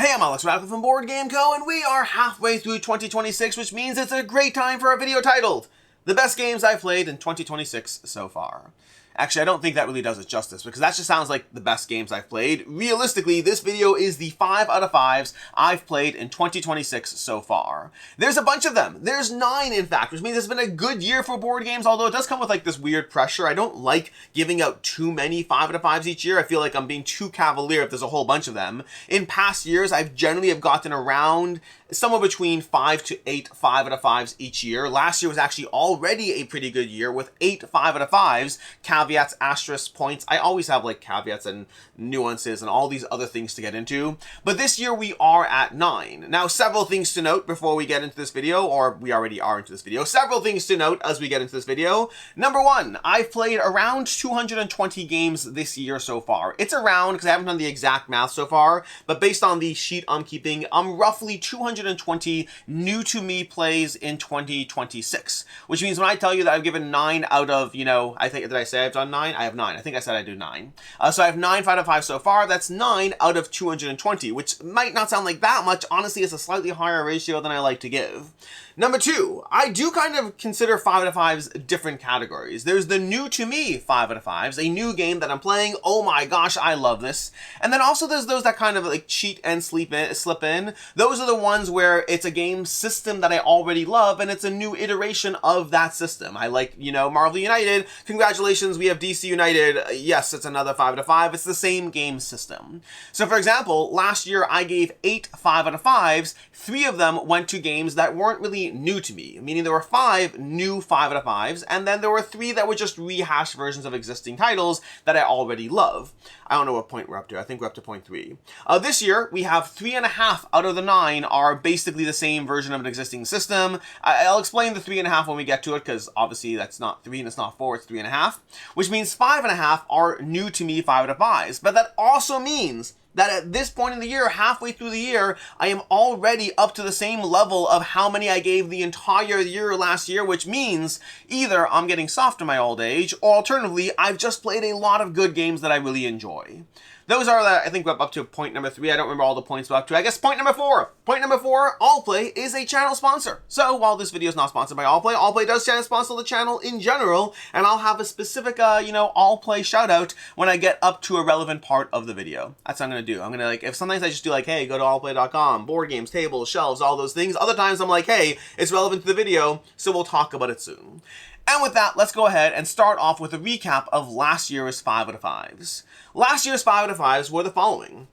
Hey, I'm Alex Radical from Board Game Co, and we are halfway through 2026, which means it's a great time for a video titled The Best Games I've Played in 2026 So Far. Actually, I don't think that really does it justice, because that just sounds like the best games I've played. Realistically, this video is the 5 out of 5s I've played in 2026 so far. There's a bunch of them. There's 9, in fact, which means it's been a good year for board games, although it does come with like this weird pressure. I don't like giving out too many 5 out of 5s each year. I feel like I'm being too cavalier if there's a whole bunch of them. In past years, I've generally have gotten around somewhere between 5 to 8 5 out of 5s each year. Last year was actually already a pretty good year with 8 5 out of 5s, caveats, asterisks, points. I always have like caveats and nuances and all these other things to get into. But this year we are at 9. Now, several things to note before we get into this video, or we already are into this video. Several things to note as we get into this video. Number 1, I've played around 220 games this year so far. It's around, because I haven't done the exact math so far, but based on the sheet I'm keeping, I'm roughly 220 new to me plays in 2026, which means when I tell you that I've given 9 out of, I think, did I say I've done 9? I have 9. I think I said I do 9. So I have 9 5 out of 5 so far. That's 9 out of 220, which might not sound like that much. Honestly, it's a slightly higher ratio than I like to give. Number 2, I do kind of consider 5 out of 5s different categories. There's the new to me 5 out of 5s, a new game that I'm playing. Oh my gosh, I love this. And then also there's those that kind of like cheat and slip in. Those are the ones where it's a game system that I already love and it's a new iteration of that system. I like, Marvel United. Congratulations, we have DC United. Yes, it's another 5 out of 5. It's the same game system. So for example, last year I gave 8 5 out of 5s. 3 of them went to games that weren't really new to me, meaning there were 5 new 5 out of 5s, and then there were 3 that were just rehashed versions of existing titles that I already love. I don't know what point we're up to. I think we're up to point 3. This year, we have 3.5 out of the 9 are basically the same version of an existing system. I'll explain the 3.5 when we get to it, because obviously that's not 3 and it's not 4, it's 3.5, which means 5.5 are new to me 5 out of 5s. But that also means that at this point in the year, halfway through the year, I am already up to the same level of how many I gave the entire year last year, which means either I'm getting soft in my old age, or alternatively, I've just played a lot of good games that I really enjoy. Those are, I think we're up to point number 3. I don't remember all the points we're up to. I guess point number 4. Point number 4, Allplay is a channel sponsor. So while this video is not sponsored by Allplay, Allplay does channel sponsor the channel in general, and I'll have a specific, Allplay shout out when I get up to a relevant part of the video. That's what I'm going to do. I'm going to if sometimes I just do hey, go to allplay.com, board games, tables, shelves, all those things. Other times I'm like, hey, it's relevant to the video, so we'll talk about it soon. And with that, let's go ahead and start off with a recap of last year's 5 out of 5s. Last year's 5 out of 5s were the following.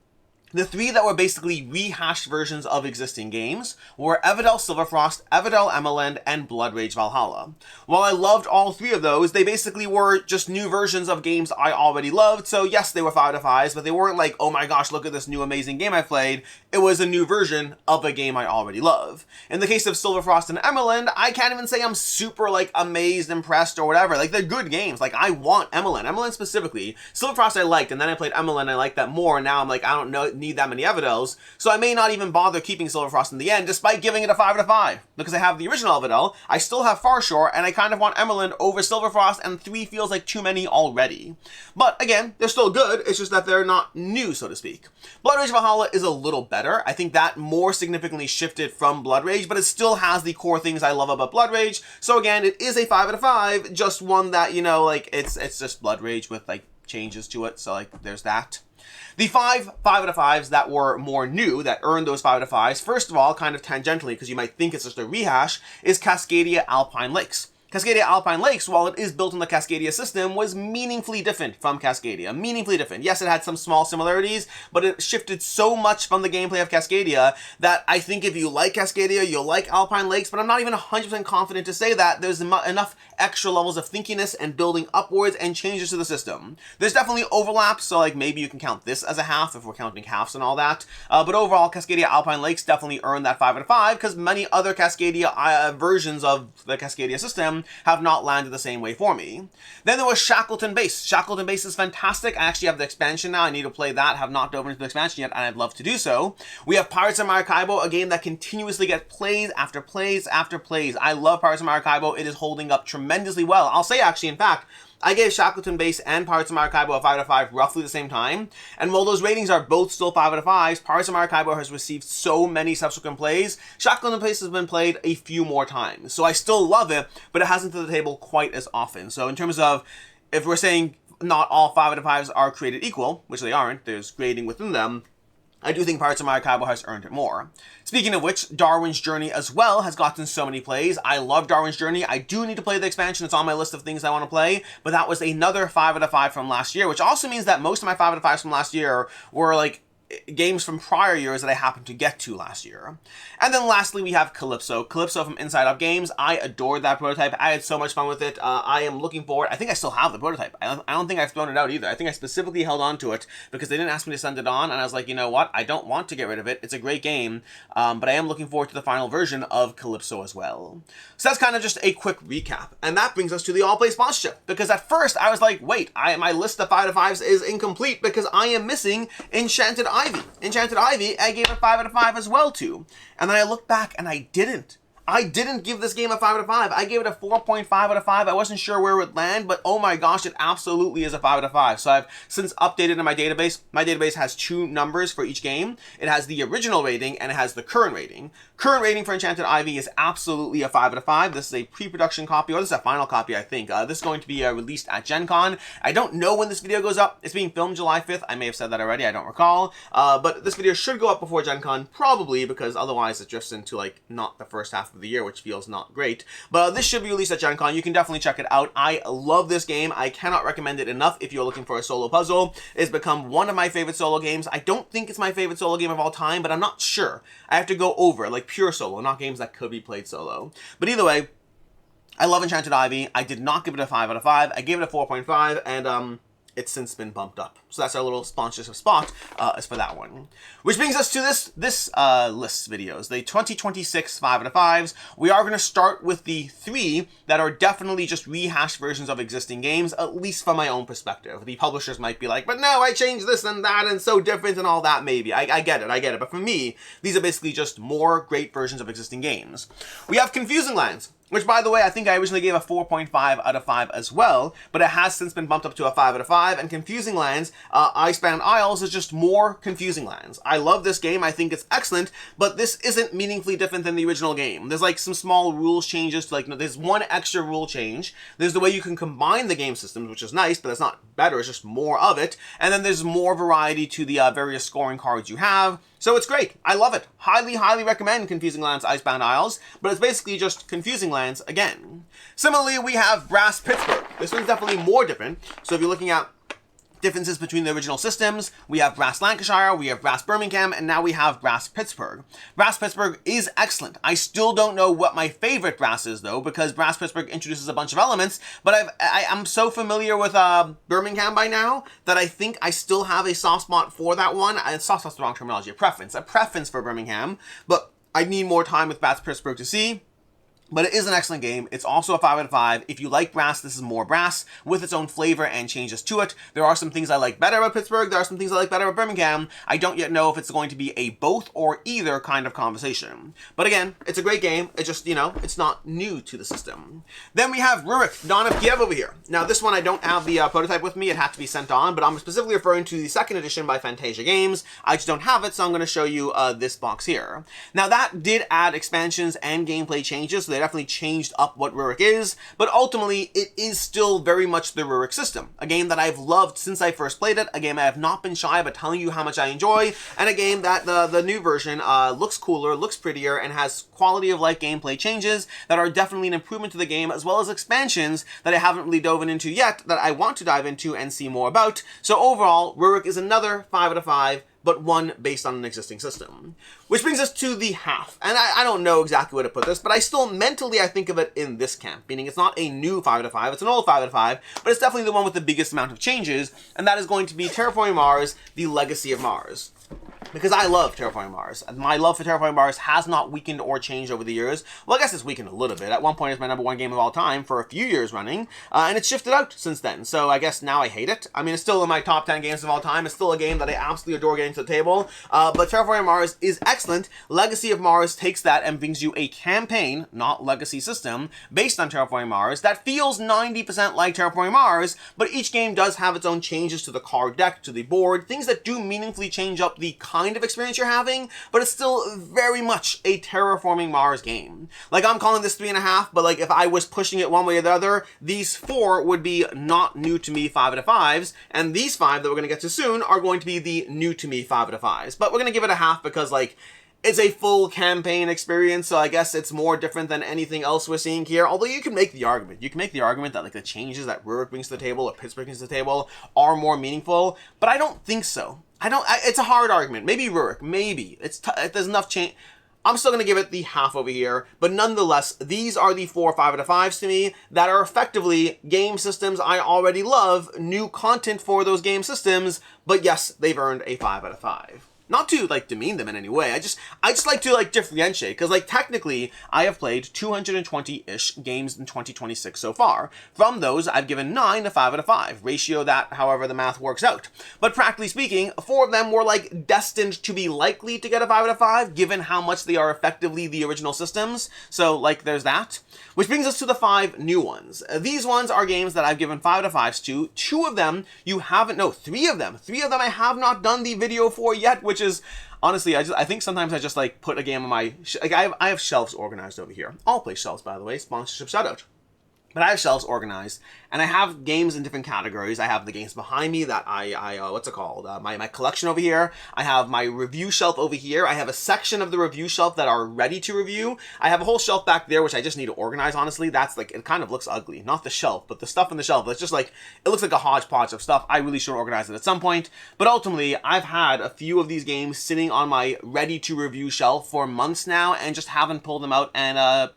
The 3 that were basically rehashed versions of existing games were Everdell Silverfrost, Everdell Emeland, and Blood Rage Valhalla. While I loved all 3 of those, they basically were just new versions of games I already loved, so yes, they were 5 out of 5s, but they weren't like, oh my gosh, look at this new amazing game I played. It was a new version of a game I already love. In the case of Silverfrost and Emeland, I can't even say I'm super amazed, impressed, or whatever. They're good games. I want Emeland specifically. Silverfrost I liked, and then I played Emeland, I liked that more, and now I'm like, I don't need that many Everdells, so I may not even bother keeping Silverfrost in the end, despite giving it a 5 out of 5. Because I have the original Everdell, I still have Farshore, and I kind of want Emeland over Silverfrost, and 3 feels like too many already. But again, they're still good, it's just that they're not new, so to speak. Blood Rage Valhalla is a little better. I think that more significantly shifted from Blood Rage, but it still has the core things I love about Blood Rage, so again, it is a 5 out of 5, just one that, it's just Blood Rage with, changes to it, so, there's that. The 5 out of 5s that were more new, that earned those 5 out of 5s, first of all, kind of tangentially, because you might think it's just a rehash, is Cascadia Alpine Lakes. Cascadia Alpine Lakes, while it is built on the Cascadia system, was meaningfully different from Cascadia. Meaningfully different. Yes, it had some small similarities, but it shifted so much from the gameplay of Cascadia that I think if you like Cascadia, you'll like Alpine Lakes, but I'm not even 100% confident to say that. There's enough extra levels of thinkiness and building upwards and changes to the system. There's definitely overlaps, so maybe you can count this as a half if we're counting halves and all that. But overall, Cascadia Alpine Lakes definitely earned that 5 out of 5 because many other Cascadia versions of the Cascadia system have not landed the same way for me. Then there was Shackleton Base. Shackleton Base is fantastic. I actually have the expansion now. I need to play that. Have not dove into the expansion yet, and I'd love to do so. We have Pirates of Maracaibo, a game that continuously gets plays after plays after plays. I love Pirates of Maracaibo. It is holding up tremendously well. I'll say, actually, in fact, I gave Shackleton Base and Pirates of Maracaibo a 5 out of 5 roughly the same time, and while those ratings are both still 5 out of 5s, Pirates of Maracaibo has received so many subsequent plays. Shackleton Base has been played a few more times, so I still love it, but it hasn't to the table quite as often. So in terms of, if we're saying not all 5 out of 5s are created equal, which they aren't, there's grading within them, I do think Pirates of Maracaibo has earned it more. Speaking of which, Darwin's Journey as well has gotten so many plays. I love Darwin's Journey. I do need to play the expansion. It's on my list of things I want to play, but that was another 5 out of 5 from last year, which also means that most of my 5 out of 5s from last year were like games from prior years that I happened to get to last year. And then lastly, we have Calypso. Calypso from Inside Up Games. I adored that prototype. I had so much fun with it. I am looking forward. I think I still have the prototype. I don't think I've thrown it out either. I think I specifically held on to it because they didn't ask me to send it on, and I was like, you know what? I don't want to get rid of it. It's a great game, but I am looking forward to the final version of Calypso as well. So that's kind of just a quick recap. And that brings us to the all-play sponsorship, because at first I was like, wait, my list of 5 out of 5s is incomplete because I am missing Enchanted Ivy. Enchanted Ivy, I gave it 5 out of 5 as well too. And then I looked back and I didn't give this game a 5 out of 5. I gave it a 4.5 out of 5. I wasn't sure where it would land, but oh my gosh, it absolutely is a 5 out of 5. So I've since updated in my database. My database has 2 numbers for each game. It has the original rating and it has the current rating. Current rating for Enchanted Ivy is absolutely a 5 out of 5. This is a pre-production copy, or this is a final copy, I think. This is going to be released at Gen Con. I don't know when this video goes up. It's being filmed July 5th. I may have said that already. I don't recall. But this video should go up before Gen Con, probably, because otherwise it drifts into, like, not the first half of the year, which feels not great. But this should be released at Gen Con. You can definitely check it out. I love this game. I cannot recommend it enough if you're looking for a solo puzzle. It's become one of my favorite solo games. I don't think it's my favorite solo game of all time, but I'm not sure. I have to go over, like, pure solo, not games that could be played solo. But either way, I love Enchanted Ivy. I did not give it a 5 out of 5. I gave it a 4.5, and it's since been bumped up. So that's our little sponsorship spot is for that one. Which brings us to this list videos, the 2026 5 out of 5s. We are going to start with the 3 that are definitely just rehashed versions of existing games, at least from my own perspective. The publishers might be like, but no, I changed this and that and so different and all that maybe. I get it. But for me, these are basically just more great versions of existing games. We have Confusing Lands, which, by the way, I think I originally gave a 4.5 out of 5 as well, but it has since been bumped up to a 5 out of 5, and Confusing Lands, Icebound Isles is just more Confusing Lands. I love this game, I think it's excellent, but this isn't meaningfully different than the original game. There's like some small rules changes, to, like, there's one extra rule change, there's the way you can combine the game systems, which is nice, but it's not better, it's just more of it, and then there's more variety to the various scoring cards you have. So it's great. I love it. Highly, highly recommend Confusing Lands Icebound Isles, but it's basically just Confusing Lands again. Similarly, we have Brass Pittsburgh. This one's definitely more different. So if you're looking at differences between the original systems, we have Brass Lancashire, we have Brass Birmingham, and now we have Brass Pittsburgh. Brass Pittsburgh is excellent. I still don't know what my favorite Brass is, though, because Brass Pittsburgh introduces a bunch of elements, but I'm so familiar with Birmingham by now that I think I still have a soft spot for that one. Soft spot's the wrong terminology, a preference for Birmingham, but I need more time with Brass Pittsburgh to see. But it is an excellent game. It's also a 5 out of 5. If you like Brass, this is more Brass with its own flavor and changes to it. There are some things I like better about Pittsburgh. There are some things I like better about Birmingham. I don't yet know if it's going to be a both or either kind of conversation. But again, it's a great game. It's just, you know, it's not new to the system. Then we have Rurik, Dawn of Kiev over here. Now, this one I don't have the prototype with me. It had to be sent on, but I'm specifically referring to the second edition by Fantasia Games. I just don't have it, so I'm going to show you this box here. Now, that did add expansions and gameplay changes, so they definitely changed up what Rurik is, but ultimately it is still very much the Rurik system. A game that I've loved since I first played it, a game I have not been shy about telling you how much I enjoy, and a game that the new version looks cooler, looks prettier, and has quality of life gameplay changes that are definitely an improvement to the game, as well as expansions that I haven't really dove into yet that I want to dive into and see more about. So overall, Rurik is another 5 out of 5, but one based on an existing system. Which brings us to the half. And I don't know exactly where to put this, but I still mentally I think of it in this camp, meaning it's not a new 5 out of 5, it's an old 5 out of 5, but it's definitely the one with the biggest amount of changes, and that is going to be Terraforming Mars, The Legacy of Mars. because I love Terraforming Mars. My love for Terraforming Mars has not weakened or changed over the years. Well, I guess it's weakened a little bit. At one point, it's my #1 game of all time for a few years running, and it's shifted out since then. So I guess now I hate it. I mean, it's still in my top 10 games of all time. It's still a game that I absolutely adore getting to the table. But Terraforming Mars is excellent. Legacy of Mars takes that and brings you a campaign, not legacy system, based on Terraforming Mars that feels 90% like Terraforming Mars, but each game does have its own changes to the card deck, to the board, things that do meaningfully change up the kind of experience you're having, but it's still very much a Terraforming Mars game. Like, I'm calling this 3.5, but like if I was pushing it one way or the other, these 4 would be not new to me 5 out of 5s, and these 5 that we're going to get to soon are going to be the new to me 5 out of 5s. But we're going to give it a half because like it's a full campaign experience, so I guess it's more different than anything else we're seeing here. Although you can make the argument. You can make the argument that like the changes that Rurik brings to the table or Pittsburgh brings to the table are more meaningful, but I don't think so. It's a hard argument. Maybe Rurik, maybe. There's enough change. I'm still going to give it the half over here, but nonetheless, these are the 4 5 out of 5s to me that are effectively game systems I already love, new content for those game systems, but yes, they've earned a 5 out of 5. Not to like demean them in any way. I just like to like differentiate, because like technically I have played 220-ish games in 2026 so far. From those, I've given 9 a 5 out of 5. Ratio that however the math works out. But practically speaking, 4 of them were like destined to be likely to get a 5 out of 5, given how much they are effectively the original systems. So like there's that. Which brings us to the 5 new ones. These ones are games that I've given 5 out of 5s to. 2 of them you haven't, no, 3 of them. 3 of them I have not done the video for yet, which is honestly, I think sometimes I just like put a game on my, like I have shelves organized over here. All play shelves, by the way, sponsorship shout out. But I have shelves organized, and I have games in different categories. I have the games behind me that what's it called? My collection over here. I have my review shelf over here. I have a section of the review shelf that are ready to review. I have a whole shelf back there, which I just need to organize, honestly. That's like, it kind of looks ugly. Not the shelf, but the stuff in the shelf. It's just like, it looks like a hodgepodge of stuff. I really should organize it at some point. But ultimately, I've had a few of these games sitting on my ready to review shelf for months now, and just haven't pulled them out and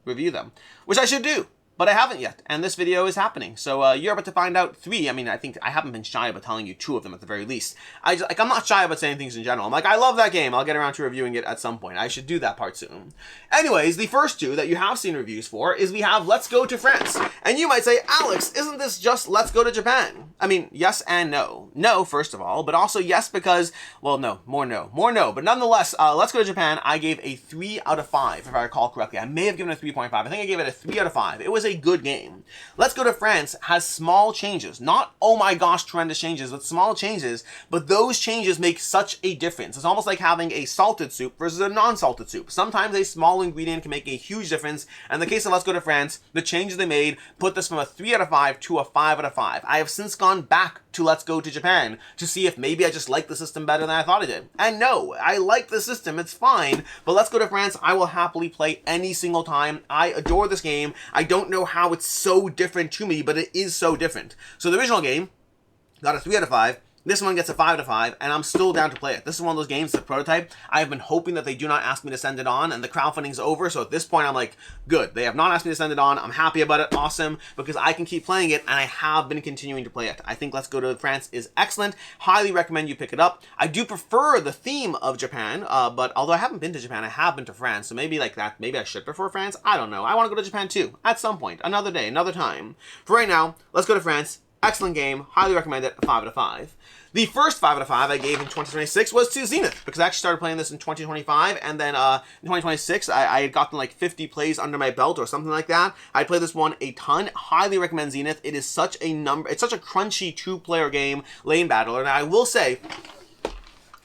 review them, which I should do. But I haven't yet, and this video is happening. So you're about to find out 3. I mean, I think I haven't been shy about telling you 2 of them at the very least. I'm not shy about saying things in general. I'm like, I love that game. I'll get around to reviewing it at some point. I should do that part soon. Anyways, the first 2 that you have seen reviews for is we have Let's Go to France. And you might say, Alex, isn't this just Let's Go to Japan? I mean, yes and no. No, first of all, but also yes because, well, no. More no. But nonetheless, Let's Go to Japan, I gave a 3 out of 5, if I recall correctly. I may have given it a 3.5. I think I gave it a 3 out of 5. It was a good game. Let's Go to France has small changes. Not, oh my gosh, tremendous changes, but small changes. But those changes make such a difference. It's almost like having a salted soup versus a non-salted soup. Sometimes a small ingredient can make a huge difference. And in the case of Let's Go to France, the changes they made put this from a 3 out of 5 to a 5 out of 5. I have since gone back to Let's Go to Japan to see if maybe I just like the system better than I thought I did. And no, I like the system, it's fine, but Let's Go to France, I will happily play any single time. I adore this game. I don't know how it's so different to me, but it is so different. So the original game got a 3 out of 5. This one gets a 5 out of 5, and I'm still down to play it. This is one of those games, the prototype. I have been hoping that they do not ask me to send it on, and the crowdfunding's over, so at this point I'm like, good. They have not asked me to send it on. I'm happy about it. Awesome, because I can keep playing it, and I have been continuing to play it. I think Let's Go to France is excellent. Highly recommend you pick it up. I do prefer the theme of Japan, but although I haven't been to Japan, I have been to France, so maybe like that. Maybe I should prefer France. I don't know. I want to go to Japan too, at some point. Another day, another time. For right now, Let's Go to France. Excellent game. Highly recommend it. 5 out of 5. The first 5 out of 5 I gave in 2026 was to Zenith, because I actually started playing this in 2025, and then in 2026, I had gotten like 50 plays under my belt or something like that. I played this one a ton. Highly recommend Zenith. It is such a it's such a crunchy 2-player game, lane battler, and I will say,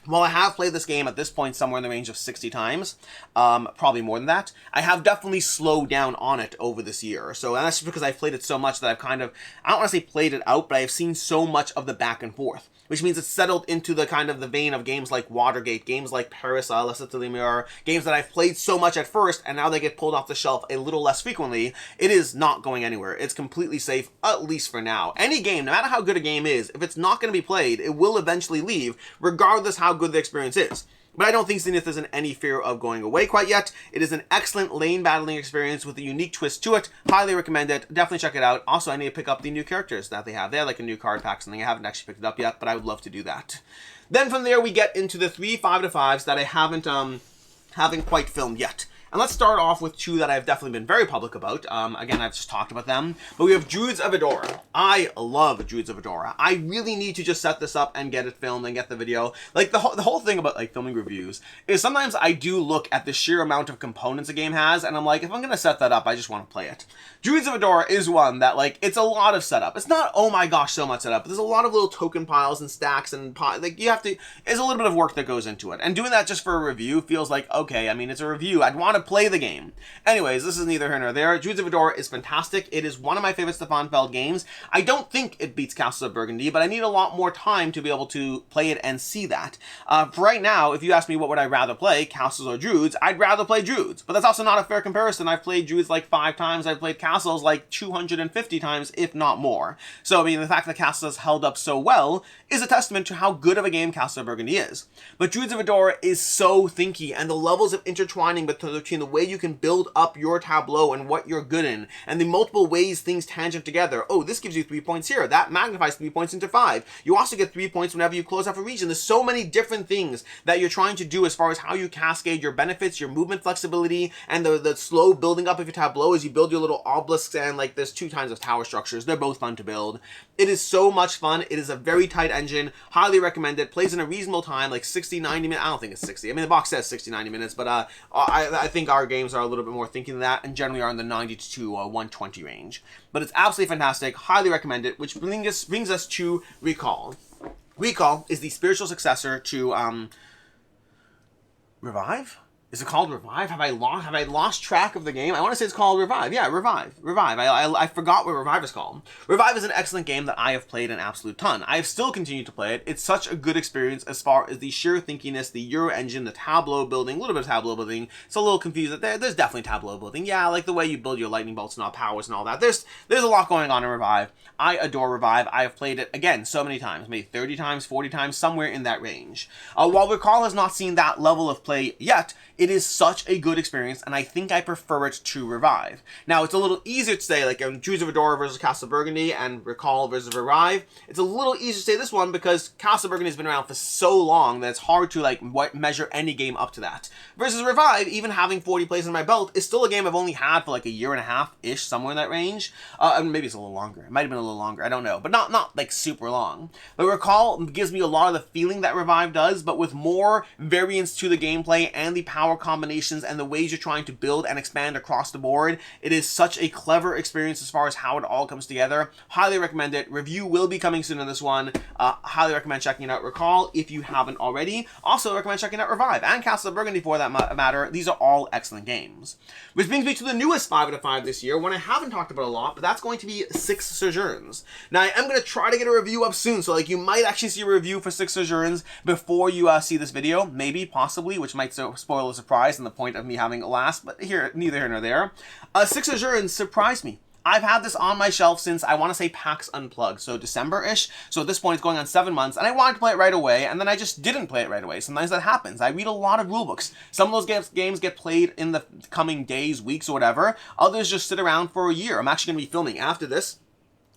while I have played this game at this point somewhere in the range of 60 times, probably more than that, I have definitely slowed down on it over this year. So and that's just because I've played it so much that I've kind of, I don't want to say played it out, but I've seen so much of the back and forth, which means it's settled into the kind of the vein of games like Watergate, games like Paris, Lesser to the Mirror, games that I've played so much at first, and now they get pulled off the shelf a little less frequently. It is not going anywhere. It's completely safe, at least for now. Any game, no matter how good a game is, if it's not going to be played, it will eventually leave, regardless how good the experience is. But I don't think Zenith is in any fear of going away quite yet. It is an excellent lane battling experience with a unique twist to it. Highly recommend it. Definitely check it out. Also, I need to pick up the new characters that they have. They have like a new card pack, something. I haven't actually picked it up yet, but I would love to do that. Then from there we get into the 3 5-5s that I haven't quite filmed yet. And let's start off with two that I've definitely been very public about. Again, I've just talked about them. But we have Druids of Edora. I love Druids of Edora. I really need to just set this up and get it filmed and get the video. Like, the whole thing about, like, filming reviews is sometimes I do look at the sheer amount of components a game has, and I'm like, if I'm going to set that up, I just want to play it. Druids of Edora is one that, like, it's a lot of setup. It's not, oh my gosh, so much setup. But there's a lot of little token piles and stacks and, like, you have to, there's a little bit of work that goes into it. And doing that just for a review feels like, okay, I mean, it's a review. I'd want to play the game. Anyways, this is neither here nor there. Druids of Edora is fantastic. It is one of my favorite Stefan Feld games. I don't think it beats Castles of Burgundy, but I need a lot more time to be able to play it and see that. For right now, if you ask me what would I rather play, Castles or Druids, I'd rather play Druids. But that's also not a fair comparison. I've played Druids like 5 times. I've played Castles like 250 times, if not more. So, I mean, the fact that Castles has held up so well is a testament to how good of a game Castles of Burgundy is. But Druids of Edora is so thinky, and the levels of intertwining between the way you can build up your tableau and what you're good in, and the multiple ways things tangent together. Oh, this gives you 3 points here. That magnifies 3 points into 5. You also get 3 points whenever you close off a region. There's so many different things that you're trying to do as far as how you cascade your benefits, your movement flexibility, and the slow building up of your tableau as you build your little obelisks, and like there's 2 kinds of tower structures. They're both fun to build. It is so much fun. It is a very tight engine. Highly recommend it. Plays in a reasonable time, like 60, 90 minutes. I don't think it's 60. I mean, the box says 60, 90 minutes, but I think our games are a little bit more thinking than that, and generally are in the 90 to 120 range. But it's absolutely fantastic. Highly recommend it, which brings us to Recall. Recall is the spiritual successor to Revive? Is it called Revive? Have I lost track of the game? I want to say it's called Revive. Yeah, Revive. I forgot what Revive is called. Revive is an excellent game that I have played an absolute ton. I have still continued to play it. It's such a good experience as far as the sheer thinkiness, the Euro engine, the tableau building, a little bit of tableau building. It's a little confused. There's definitely tableau building. Yeah, like the way you build your lightning bolts and all powers and all that. There's a lot going on in Revive. I adore Revive. I have played it, again, so many times. Maybe 30 times, 40 times, somewhere in that range. While Recall has not seen that level of play yet, it is such a good experience, and I think I prefer it to Revive. Now, it's a little easier to say, like, Druids of Edora versus Castle of Burgundy and Recall versus Revive. It's a little easier to say this one because Castle of Burgundy has been around for so long that it's hard to, like, measure any game up to that. Versus Revive, even having 40 plays in my belt, is still a game I've only had for, like, a year and a half-ish, somewhere in that range. Maybe it's a little longer. It might have been a little longer. I don't know. But not like, super long. But Recall gives me a lot of the feeling that Revive does, but with more variance to the gameplay and the power combinations and the ways you're trying to build and expand across the board. It is such a clever experience as far as how it all comes together. Highly recommend it. Review will be coming soon on this one. Highly recommend checking out Recall if you haven't already. Also recommend checking out Revive and Castle of Burgundy for that matter. These are all excellent games. Which brings me to the newest 5-5 this year, one I haven't talked about a lot, but that's going to be 6 Sojourns. Now, I am going to try to get a review up soon, so like you might actually see a review for 6 Sojourns before you see this video. Maybe, possibly, which might spoil the surprise and the point of me having it last, but neither here nor there. 6 Sojourns surprised me. I've had this on my shelf since, I want to say, PAX Unplugged, so December-ish. So at this point, it's going on 7 months, and I wanted to play it right away, and then I just didn't play it right away. Sometimes that happens. I read a lot of rulebooks. Some of those games get played in the coming days, weeks, or whatever. Others just sit around for a year. I'm actually going to be filming after this.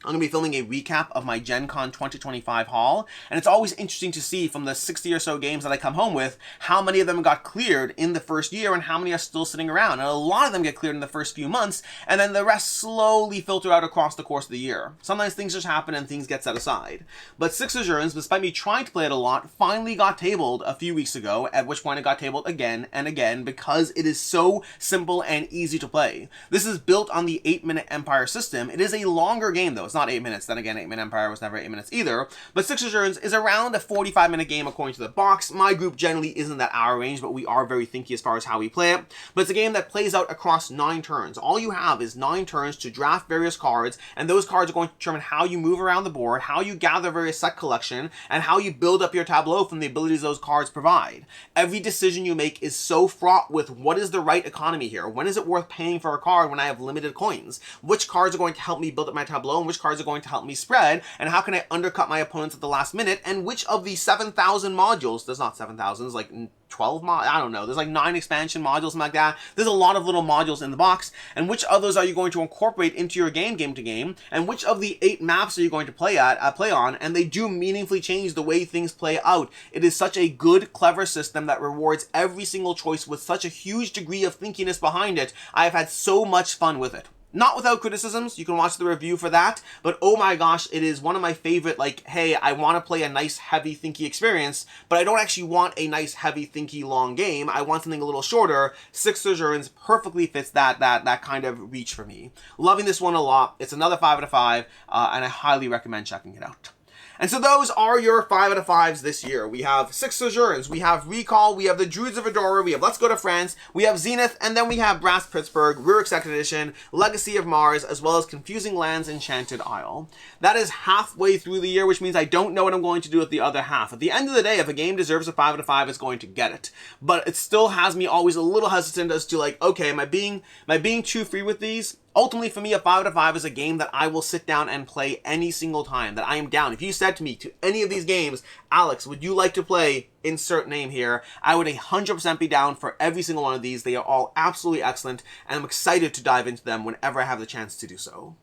I'm going to be filming a recap of my Gen Con 2025 haul, and it's always interesting to see from the 60 or so games that I come home with, how many of them got cleared in the first year and how many are still sitting around. And a lot of them get cleared in the first few months, and then the rest slowly filter out across the course of the year. Sometimes things just happen and things get set aside. But 6 Sojourns, despite me trying to play it a lot, finally got tabled a few weeks ago, at which point it got tabled again and again because it is so simple and easy to play. This is built on the 8-minute Empire system. It is a longer game though. It's not 8 minutes. Then again, 8-minute Empire was never 8 minutes either. But 6 Sojourns is around a 45-minute game according to the box. My group generally isn't that hour range, but we are very thinky as far as how we play it. But it's a game that plays out across 9 turns. All you have is 9 turns to draft various cards, and those cards are going to determine how you move around the board, how you gather various set collection, and how you build up your tableau from the abilities those cards provide. Every decision you make is so fraught with what is the right economy here? When is it worth paying for a card when I have limited coins? Which cards are going to help me build up my tableau, and which which cards are going to help me spread, and how can I undercut my opponents at the last minute, and which of the 7,000 modules, there's not 7,000, there's like 12 I don't know, there's like 9 expansion modules, something like that. There's a lot of little modules in the box, and which of those are you going to incorporate into your game to game, and which of the 8 maps are you going to play on, and they do meaningfully change the way things play out. It is such a good, clever system that rewards every single choice with such a huge degree of thinkiness behind it. I have had so much fun with it. Not without criticisms, you can watch the review for that, but oh my gosh, it is one of my favorite, like, hey, I want to play a nice, heavy, thinky experience, but I don't actually want a nice, heavy, thinky, long game. I want something a little shorter. 6 Sojourns perfectly fits that kind of reach for me. Loving this one a lot. It's another 5 out of 5, and I highly recommend checking it out. And so those are your 5 out of 5s this year. We have 6 Sojourns, we have Recall, we have the Druids of Edora, we have Let's Go to France, we have Zenith, and then we have Brass Pittsburgh, Rurik 2nd Edition, Legacy of Mars, as well as Confusing Lands, Enchanted Isle. That is halfway through the year, which means I don't know what I'm going to do with the other half. At the end of the day, if a game deserves a 5 out of 5, it's going to get it. But it still has me always a little hesitant as to like, okay, am I being too free with these? Ultimately, for me, a 5 out of 5 is a game that I will sit down and play any single time, that I am down. If you said to me, to any of these games, Alex, would you like to play insert name here, I would 100% be down for every single one of these. They are all absolutely excellent, and I'm excited to dive into them whenever I have the chance to do so.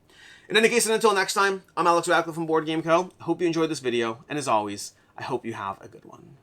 In any case, and until next time, I'm Alex Radcliffe from Board Game Co. I hope you enjoyed this video, and as always, I hope you have a good one.